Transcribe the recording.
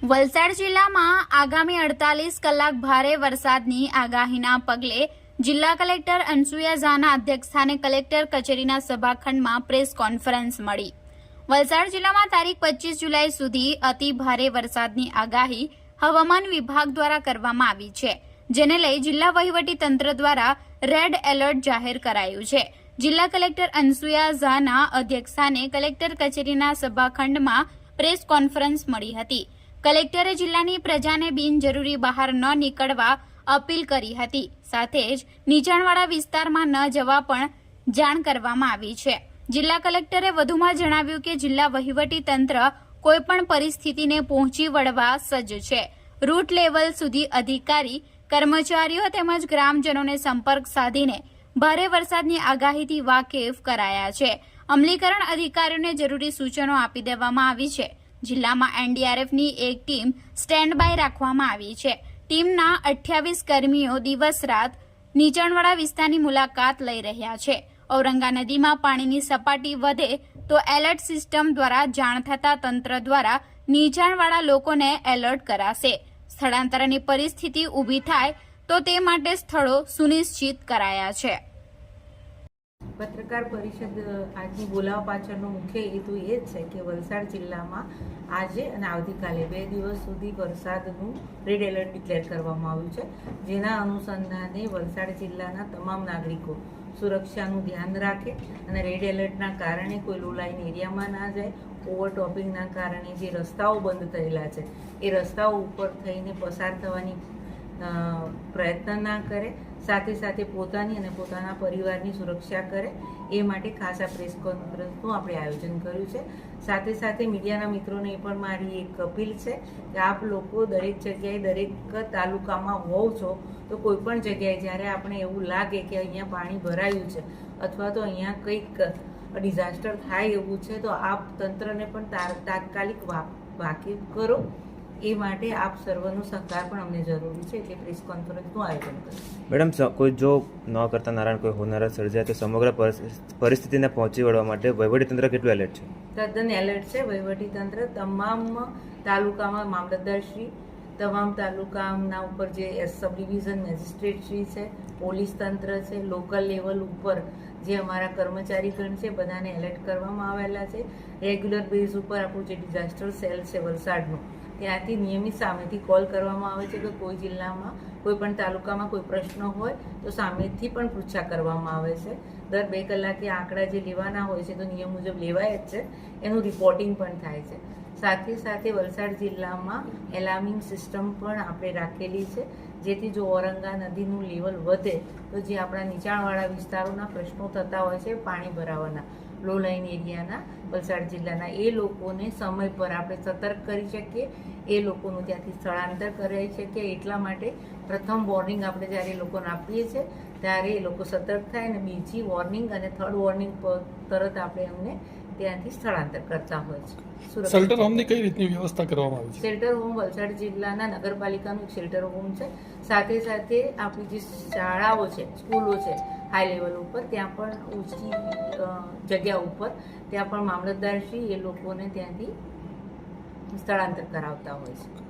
વલસાડ જિલ્લામાં આગામી 48 કલાક ભારે વરસાદની આગાહીના પગલે જિલ્લા કલેક્ટર અનસુયા ઝાના અધ્યક્ષસ્થાને કલેક્ટર કચેરીના સભાખંડમાં પ્રેસ કોન્ફરન્સ મળી। વલસાડ જિલ્લામાં તારીખ 25 જુલાઈ સુધી અતિ ભારે વરસાદની આગાહી હવામાન વિભાગ દ્વારા કરવામાં આવી છે, જેને લઈ જિલ્લા વહીવટી તંત્ર દ્વારા રેડ એલર્ટ જાહેર કરાયું છે। જિલ્લા કલેક્ટર અનસુયા ઝાના અધ્યક્ષસ્થાને કલેક્ટર કચેરીના સભાખંડમાં પ્રેસ કોન્ફરન્સ મળી હતી। કલેક્ટરે જિલ્લાની પ્રજાને બિનજરૂરી બહાર ન નીકળવા અપીલ કરી હતી, સાથે જ નીચાણવાળા વિસ્તારમાં ન જવા પણ જાણ કરવામાં આવી છે। જિલ્લા કલેક્ટરે વધુમાં જણાવ્યું કે જિલ્લા વહીવટી તંત્ર કોઈપણ પરિસ્થિતિને પહોંચી વળવા સજ્જ છે। રૂટ લેવલ સુધી અધિકારી, કર્મચારીઓ તેમજ ગ્રામજનોને સંપર્ક સાધીને ભારે વરસાદની આગાહીથી વાકેફ કરાયા છે। અમલીકરણ અધિકારીઓને જરૂરી સૂચનો આપી દેવામાં આવી છે। જિલ્લામાં એનડીઆરએફની એક ટીમ સ્ટેન્ડ બાય રાખવામાં આવી છે। ટીમના 28 કર્મીઓ દિવસ રાત નીચાણવાળા વિસ્તારની મુલાકાત લઈ રહ્યા છે। ઔરંગા નદીમાં પાણીની સપાટી વધે તો એલર્ટ સિસ્ટમ દ્વારા જાણ થતા તંત્ર દ્વારા નીચાણવાળા લોકોને એલર્ટ કરાશે। સ્થળાંતરની પરિસ્થિતિ ઊભી થાય તો તે માટે સ્થળો સુનિશ્ચિત કરાયા છે। પત્રકાર પરિષદ આજની બોલાવવા પાછળનો મુખ્ય હેતુ એ જ છે કે વલસાડ જિલ્લામાં આજે અને આવતીકાલે 2 દિવસ સુધી વરસાદનું રેડ એલર્ટ ડિક્લેર કરવામાં આવ્યું છે, જેના અનુસંધાને વલસાડ જિલ્લાના તમામ નાગરિકો સુરક્ષાનું ધ્યાન રાખે અને રેડ એલર્ટના કારણે કોઈ લો લાઇન એરિયામાં ના જાય, ઓવરટોપિંગના કારણે જે રસ્તાઓ બંધ થયેલા છે એ રસ્તાઓ ઉપર થઈને પસાર થવાની પ્રયત્ન ના કરે, સાથે સાથે પોતાની અને પોતાના પરિવારની સુરક્ષા કરે એ માટે ખાસ આ પ્રેસ કોન્ફરન્સનું આપણે આયોજન કર્યું છે। સાથે સાથે મીડિયાના મિત્રોને એ પણ મારી એક અપીલ છે કે આપ લોકો દરેક જગ્યાએ, દરેક તાલુકામાં હોવ છો તો કોઈ પણ જગ્યાએ જ્યારે આપણે એવું લાગે કે અહીંયા પાણી ભરાયું છે અથવા તો અહીંયા કંઈક ડિઝાસ્ટર થાય એવું છે તો આપ તંત્રને પણ તાત્કાલિક વાકેફ કરો। એ માટે આપ સર્વનો સહકાર પણ અમને જરૂરી છે, એટલે પ્રેસ કોન્ફરન્સનું આયોજન કર્યું। મેડમ, કોઈ જો ન કરતા નારાયણ કોઈ હોનારત સર્જાય તો સમગ્ર પરિસ્થિતિને પહોંચી વળવા માટે વહીવટીતંત્ર કેટલું એલર્ટ છે? તદ્દન એલર્ટ છે વહીવટીતંત્ર। તમામ તાલુકામાં મામલતદારશ્રી, તમામ તાલુકાના ઉપર જે સબ ડિવિઝન મેજિસ્ટ્રેટશ્રી છે, પોલીસ તંત્ર છે, લોકલ લેવલ ઉપર જે અમારા કર્મચારીગણ છે બધાને એલર્ટ કરવામાં આવેલા છે। રેગ્યુલર બેઝ ઉપર આપણું જે ડિઝાસ્ટર સેલ છે વલસાડનું, ત્યાંથી નિયમિત સામેથી કોલ કરવામાં આવે છે કે કોઈ જિલ્લામાં, કોઈ પણ તાલુકામાં કોઈ પ્રશ્ન હોય તો સામેથી પણ પૃચ્છા કરવામાં આવે છે। દર 2 કલાકે આંકડા જે લેવાના હોય છે તો નિયમ મુજબ લેવાય જ છે, એનું રિપોર્ટિંગ પણ થાય છે। સાથે સાથે વલસાડ જિલ્લામાં એલાર્મિંગ સિસ્ટમ પણ આપણે રાખેલી છે, જેથી જો ઔરંગા નદીનું લેવલ વધે તો જે આપણા નીચાણવાળા વિસ્તારોના પ્રશ્નો થતા હોય છે પાણી ભરાવાના, લો લાઇન એરિયાના વલસાડ જિલ્લાના, એ લોકોને સમય પર આપણે સતર્ક કરી શકીએ, એ લોકોનું ત્યાંથી સ્થળાંતર કરાવી શકીએ। એટલા માટે પ્રથમ વોર્નિંગ આપણે જ્યારે એ લોકોને આપીએ છીએ ત્યારે એ લોકો સતર્ક થાય અને બીજી વોર્નિંગ અને થર્ડ વોર્નિંગ તરત આપણે એમને ત્યાંથી સ્થળાંતર કરતા હોય છે। શેલ્ટર હોમની કઈ રીતની વ્યવસ્થા કરવામાં આવી છે? શેલ્ટર હોમ વલસાડ જિલ્લાના નગરપાલિકાનું એક શેલ્ટર હોમ છે। સાથે સાથે આપણી જે શાળાઓ છે, સ્કૂલો છે હાઈ લેવલ ઉપર, ત્યાં પણ ઊંચી જગ્યા ઉપર ત્યાં પણ મામલતદારશ્રી એ લોકોને ત્યાંથી સ્થળાંતર કરાવતા હોય છે।